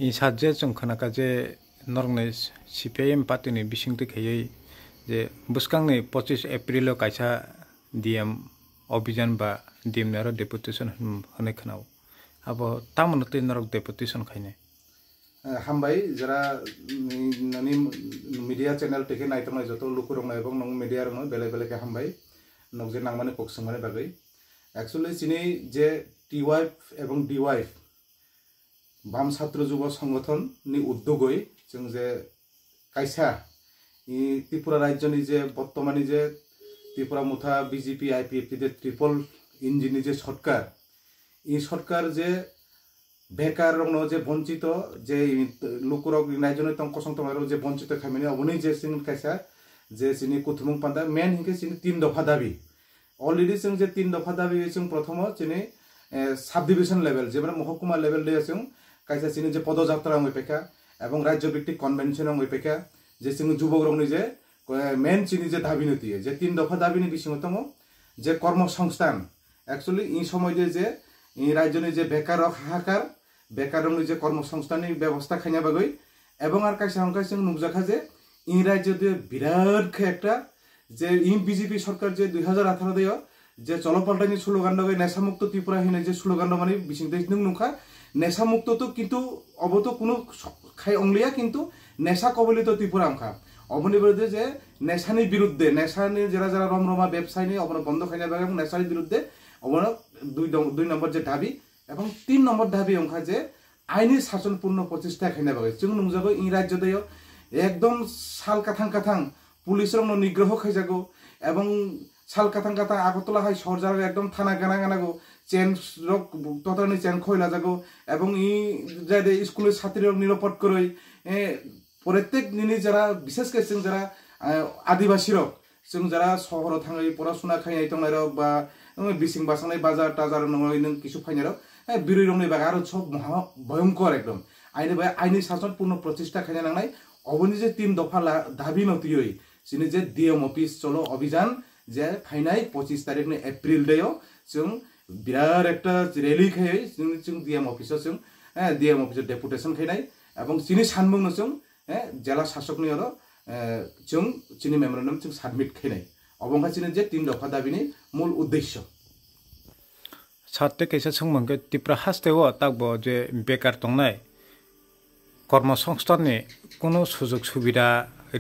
이 사제 좀 그나까지 너랑네 CPIM 파티니 비싱도 개의 제 부스강네 25 에프릴로 가이사 DM 어비전 바 DM 나로 데পুটেশন হনে খানাও আবো তামনতে নরক ডেপুটেশন খাইনে হামবাই যারা ননি মিডিয়া চ্যানেল থেকে নাইতমাই যত লুকুরং এবং নং মিডিয়া রং বেলে বেলেকে হামবাই নগজে নাংমানে পকসংমানে বাগৈ অ্যাকচুয়ালি চিনি যে টিওয়াইফ এবং ডিওয়াইফ বাম ছাত্র যুব সংগঠন নি উদ্যোগই जों যে কাইসা ই ত্রিপুরা রাজ্যনি যে বর্তমানে যে ত্রিপুরা মুথা বিজেপি আইপিএফটি যে ট্রিপল ইঞ্জিনি যে সরকার এই সরকার যে বেকার রং যে বঞ্চিত যে লুকুরক রাজ্যনি তং কসং তমার যে বঞ্চিত খামিনি অবনি যে সিন কাইসা যে সিনি কুথুমুং পান্দা মেন হিকে সিনি 3 দফা দাবি অলরেডি जों যে 3 দফা দাবি जों প্রথম চিনি সাব ডিভিশন লেভেল যেমন মহকুমা লেভেল দিয়ে जों কাইসা চিনি যে পদযাত্রা অপেক্ষা এবং রাজ্য ভিত্তিক কনভেনশন অপেক্ষা যে जों যুবক রংনি যে মেন চিনি যে দাবি নতি যে 3 দফা দাবিনি বিসিমতম যে কর্মসংস্থান অ্যাকচুয়ালি এই সময় যে এই রাজ্যনি যে বেকার হাহাকার বেকার রংনি যে কর্মসংস্থানের ব্যবস্থা খাইনা বাগৈ এবং আর কাইসা হংকাই जों নুকজাখা যে এই রাজ্য যে বিরাট একটা যে ই বিজেপি সরকার যে 2018 দেয় যে চলপাল্টানি স্লোগান লগাই নেশামুক্ত ত্রিপুরা হিনে যে স্লোগান মানে বিসিংতে নুখা নেশামুক্ত তো কিন্তু অবতো কোনো খাই অংলিয়া কিন্তু নেশা কবলিত ত্রিপুরা অংখা অবনি বিরুদ্ধে যে নেশানি বিরুদ্ধে নেশানি যারা যারা রমরমা ব্যবসায়ী অবন বন্ধ খাইনা বাগে এবং নেশানির বিরুদ্ধে অবন 2 নম্বর যে দাবি এবং 3 নম্বর দাবি অংখা যে আইনি শাসনপূর্ণ প্রচেষ্টা খাইনা বাগে जों নুজাগো ই রাজ্য দেয় একদম সাল কাথাং কাথাং পুলিশের নিগ্রহ খাইজাগো এবং সাল কাথাং কাথাং আগরতলা হাই শহর যাগো একদম থানা গানা গানাগো চেন রক ততনি চেন খইলা যাগো এবং ই যে স্কুলের ছাত্রীর নিরাপদ করই প্রত্যেক দিনই যারা বিশেষ করে जों যারা আদিবাসী রক जों যারা শহর থাঙাই পড়াশোনা খাইনাই তংনাই রক বা বিসিং বাসানাই বাজার টাজার নয় নং কিছু ফাইনাই রক বিরোধী রংনি বাগা আরো সব মহা ভয়ঙ্কর একদম আইনি শাসনপূর্ণ প্রচেষ্টা খাইনা নাংনাই অবনি যে 3 দফা দাবি নতিয়ই চিনি যে ডিএম অফিস চলো অভিযান যে ফাইনাই 25 তারিখ এপ্রিল দেয় जों বিরাট একটা রেলি খাই जों ডিএম অফিসে जों ডিএম অফিসে ডেপুটেশন খাইনাই এবং চিনি সানবুং जों জেলা শাসকনি আরো जों চিনি মেমোরেন্ডাম जों সাবমিট খাইনাই অবংখা চিনি যে 3 দফা দাবিনি মূল উদ্দেশ্য সাথে কেসা সংমঙ্গে ত্রিপুরা হাসতেও তাকবো যে বেকার দংনাই কর্মসংস্থাননি কোনো সুযোগ সুবিধা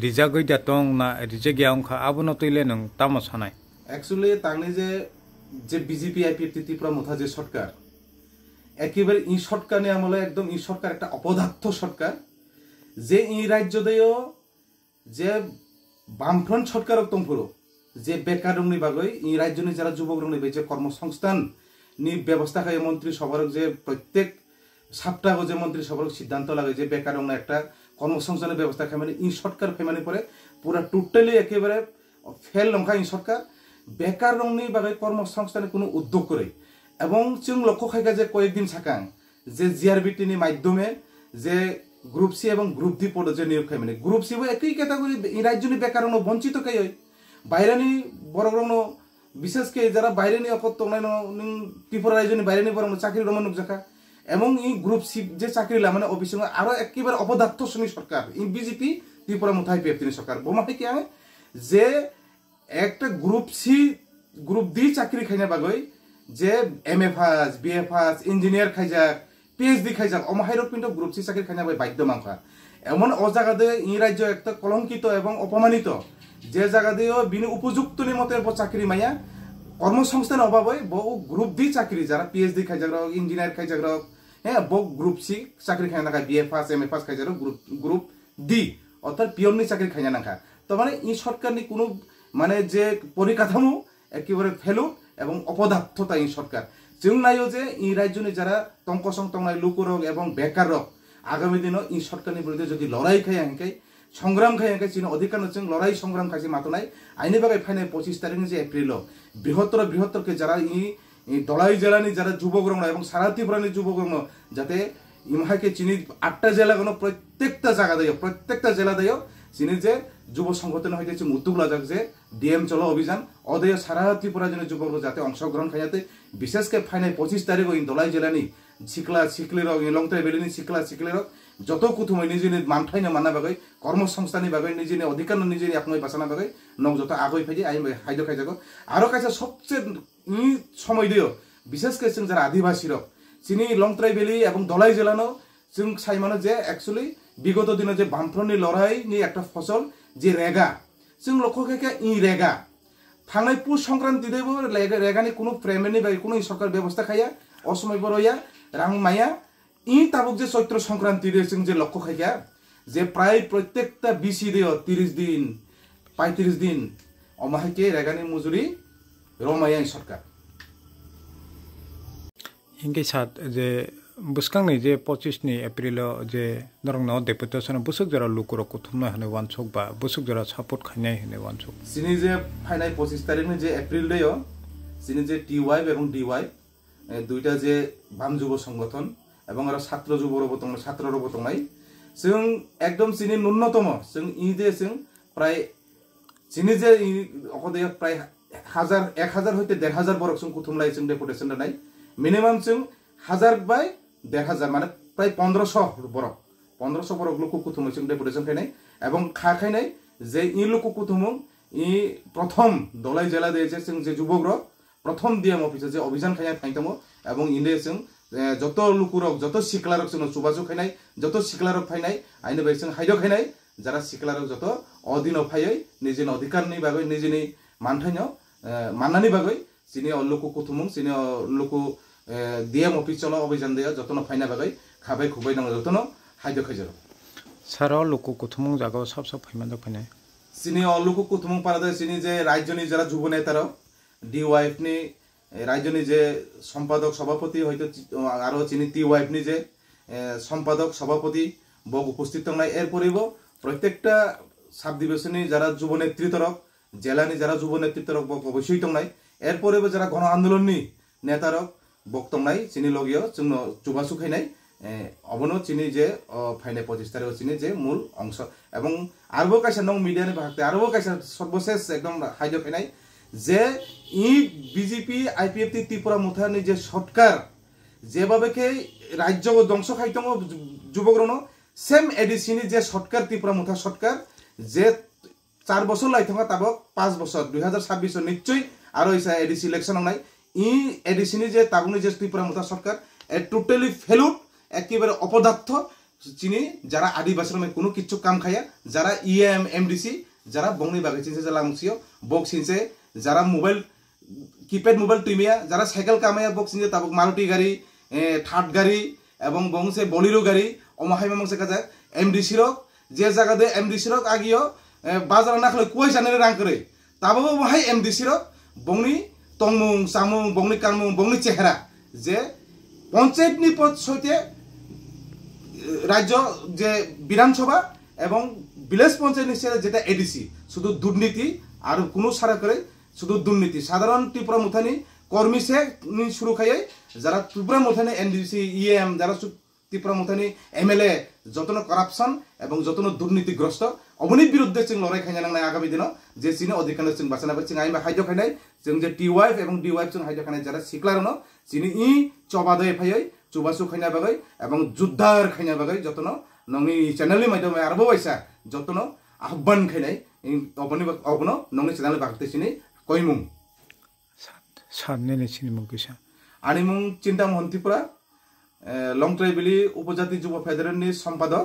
রিজা গইদা দং না রিজা গিয়া অংখা আবনো তৈলে নং তামো সানাই অ্যাকচুয়ালি তাংনি যে বিজেপি আইপিএফটি ত্রিপুরা মুথা যে সরকার একেবারে ই সরকার নিয়ে আমলে একদম ই সরকার একটা অপদার্থ সরকার যে ই রাজ্য দেয় যে বামফ্রন্ট সরকার তংপুরো যে বেকার রংনি বাগৈ ই রাজ্য নি যারা যুবক রংনি যে কর্মসংস্থান নি ব্যবস্থা খায় মন্ত্রী সভার যে প্রত্যেক সপ্তাহ যে মন্ত্রী সভার সিদ্ধান্ত লাগে যে বেকার রং একটা কর্মসংস্থানের ব্যবস্থা খায় মানে ই সরকার ফেমানি পরে পুরা টোটালি একেবারে ফেল লঙ্কা ই সরকার বেকার রংনি বাগৈ কর্মসংস্থানের কোনো উদ্যোগ করে এবং जों লক্ষ্য খাইগা যে কয়েকদিন সাকাং যে জিআরবিটি নি মাধ্যমে যে গ্রুপ সি এবং গ্রুপ ডি পদ যে নিয়োগ খাই মানে গ্রুপ সি একই ক্যাটাগরি ই রাজ্যনি বেকার রং বঞ্চিত খাই বাইরানি বড় রং বিশেষ করে যারা বাইরেনি অপত তংনাই ত্রিপুরা রাজ্যনি বাইরেনি বড় চাকরি রমন নুকজাখা এবং এই গ্রুপ সি যে চাকরি লা মানে অফিস আরো একেবারে অপদার্থ শ্রেণী সরকার ই বিজেপি ত্রিপুরা মুথাই পিএফটি সরকার বোমাই কি আমি যে একটা গ্রুপ সি গ্রুপ ডি চাকরি খাইনা বাগৈ যে এমএফাস বিএফাস ইঞ্জিনিয়ার খাইজাক পিএইচডি খাইজাক অমাহাইরক কিন্তু গ্রুপ সি চাকরি খাইনা বাই বাধ্য মাংখা এমন অজাগাদে ই রাজ্য একটা কলঙ্কিত এবং অপমানিত যে জায়গা দিয়ে বিনি উপযুক্ত মতে চাকরি মাইয়া কর্মসংস্থান অভাবে বহু গ্রুপ ডি চাকরি যারা পিএইচডি খাইজাক ইঞ্জিনিয়ার খাইজাক বহু গ্রুপ সি চাকরি খাইনা নাখা বিএফাস এমএফাস খাইজাক গ্রুপ ডি অর্থাৎ পিওরনি চাকরি খাইনা নাখা তো মানে ই সরকারনি কোনো মানে যে পরিকাঠামো একেবারে ফেলু এবং অপদার্থতা ই সরকার जों नायो যে ই রাজ্যনি যারা তংকসং তংনাই লুকুরক এবং বেকার রক আগামী দিন ই সরকারের বিরুদ্ধে যদি লড়াই খাই আঙ্কাই সংগ্রাম খাই আঙ্কাই চিনি অধিকার जों লড়াই সংগ্রাম খাইছে মাতো নাই আইনি বাগাই ফাইনাই 25 তারিখ যে এপ্রিল বৃহত্তরকে যারা ই দলাই জেলানি যারা যুবক রং এবং সারা ত্রিপুরানি যুবক রং যাতে ইমহাকে চিনি 8টা জেলা কোনো প্রত্যেকটা জেলা দেয় চিনি যে যুব সংগঠন হইতে উদ্যোগ লাজাক যে ডিএম চলো অভিযান অদেয় সারা ত্রিপুরা জন যুবক যাতে অংশগ্রহণ খাইতে বিশেষ করে ফাইনাই 25 তারিখ দলাই জেলানি सिक्ला सिक्लिरक लं ट्राइबेलनि सिक्ला सिक्लिरक যত কুথুमै निजिनि मानथाइनो मानना बागै कर्मसंस्थानि बागै निजिनि अधिकार निजिनि आत्मय बासाना बागै नक जत आगै फाइदि आइ हाइदो खाइजागो आरो काइसा सबसे इ समय दियो विशेष के जों जारा आदिवासी रक सिनि लं ट्राइबेलि एवं दलाई जिल्लानो जों साइमानो जे एक्चुअली विगत दिनो जे बामफ्रनि लड़ाइनि একটা फसल जे रेगा जों लक्ष्य खाइके इ रेगा थांनाय पुष संक्रांति देबो रेगानि कोनो फ्रेमनि बागै कोनो सरकार व्यवस्था खाया असमय बरया रां माया इ ताबुक जे चैत्र संक्रांति रे जों जे लक्ष्य खाइया जे प्राय प्रत्येकटा बिसि दियो 30 दिन 35 दिन अमाहाके रेगानि मजुरी रमाया सरकार इंगे साथ जे बुसकांनि जे 25 नि एप्रिल जे नरंनाव डेपुटेशन बुसुक जरा लुकुर कुथुमना हने वानसक बा बुसुक जरा सपोर्ट खायनाय हने वानसक सिनि जे फाइनाय 25 तारिखनि जे एप्रिल देयो सिनि जे टीवाई एवं डीवाई दुइटा जे बाम जुब संगठन এবং আর ছাত্র যুবরব দং ছাত্ররব দংনাই जों एकदम सिनि न्यूनतम जों इ दे जों प्राय सिनि जे अखदे प्राय 1000 হইতে 1500 बरक जों कुथुमलाय जों डेपुटेशन दानाय मिनिमाम जों 1000 बाय 1500 माने प्राय 1500 बरक लोक कुथुम जों डेपुटेशन खायनाय এবং खा खायनाय जे इ लोक कुथुम इ प्रथम दलाई जिल्ला दे जे जों जे जुबग्र प्रथम डीएम अफिस जे अभियान खायनाय थांतमो এবং इने जों যত লুকুরক যত সিকলারক जों सुबाजु खायनाय যত सिकलारक फायनाय आइनो बाय जों हाइदो खायनाय যারা सिकलारक যত অধীন फायै निजिनि अधिकारनि बागै निजिनि मानथाइनो माननानि बागै सिनि लोक कुथुमुं सिनि लोक डीएम अफिस चलो अभियान देया যতनो फायना बागै खाबाय खुबाय दङ যतनो हाइदो खायजरो सारा लोक कुथुमुं जागाव सब फायमान फायनाय सिनि लोक कुथुमुं पारादे सिनि जे राज्यनि যারা যুব নেতারা ডিওয়াইএফ नि राज्यनि जे सम्पादक सभापति হয়তো আরো চিনি টিওয়াইফ नि जे सम्पादक सभापति बग उपस्थित दंनाय एरपरिबो प्रत्येकटा साब डिविजननि যারা যুব নেতৃত্বরক জেলাनि যারা যুব নেতৃত্বরক बग अवश्य दंनाय एरपरिबो যারা गण आन्दोलननि नेतारक बग दंनाय चिनि लगियो जोंनो जुबासु खायनाय अबनो चिनि जे फाइनाय 25 तारिख चिनि जे मूल अंश এবং आरोबो कायसा नং मिडियानि बाहागते आरोबो कायसा सर्वशेष एकदम हाइदो खायनाय जे इ बीजेपी आईपीएफ त्रिपुरा मुथानि जे सरकार जेभाबे के राज्य ध्वंस खायतङ जुबग्रनो सेम एडिसिनि जे सरकार त्रिपुरा मुथा सरकार जे 4 বছর लाइथङा ताबक 5 বছর 2026 निश्चय आरो इसा एडिसि इलेक्शन नाय इ एडिसिनि जे ताबुनि जे त्रिपुरा मुथा सरकार ए टोटली फेलुड एकेबारे अपदार्थ चिनि যারা आदिवासी में कोनो किच्छु काम खाया যারা ईएम एमडीसी যারা बंगनि बागै चिनसे जलांसियो बक सिनसे যারা মোবাইল কিপ্যাড মোবাইল টিমিয়া যারা সাইকেল কামায়া বক্সিং যে তাবক মারুতি গাড়ি থার্ড গাড়ি এবং বংশে বলিরো গাড়ি অমাহাইমা মংসে কাজা এমডিসি রক যে জায়গা দে এমডিসি রক আগিও বাজার না খলে কই জানে রাং করে তাবো বহাই এমডিসি রক বংনি তংমুং সামুং বংনি কামুং বংনি চেহারা যে পঞ্চায়েতনি পদ সইতে রাজ্য যে বিধানসভা এবং ভিলেজ পঞ্চায়েত নিচে যেটা এডিসি শুধু দুর্নীতি আর কোনো সারা করে শুধু দুর্নীতি সাধারণ ত্রিপুরা মুথানি কর্মী সে শুরু খাইয়ে যারা ত্রিপুরা মুথানি এনডিসি ইএম যারা ত্রিপুরা মুথানি এমএলএ যতন করাপশন এবং যতন দুর্নীতিগ্রস্ত অবনি বিরুদ্ধে जों লড়াই খাইনা নাংনাय আগামী দিন যে চিনি অধিকার जों বাঁচানা जों আইবা হাইদো খাইনাय जों যে টিওয়াইফ এবং ডিওয়াইফ जों হাইদো খাইনাय যারা সিকলারনো চিনি ই চবাদে ফাইयै চুবাসু খাইনা বাগৈ এবং যুদ্ধার খাইনা বাগৈ যতন নংনি চ্যানেলनि মাধ্যমে আরবো বাইসা যতন আহ্বান খাইনাय অবনি অবনো নংনি চ্যানেল বাগতে চিনি কইমুং सानने चिनि मुगिसा आनिमुं चिन्ता महन्तिपुरा लं ट्राइबेलि उपजाति जुब फेडारेलनि सम्पादक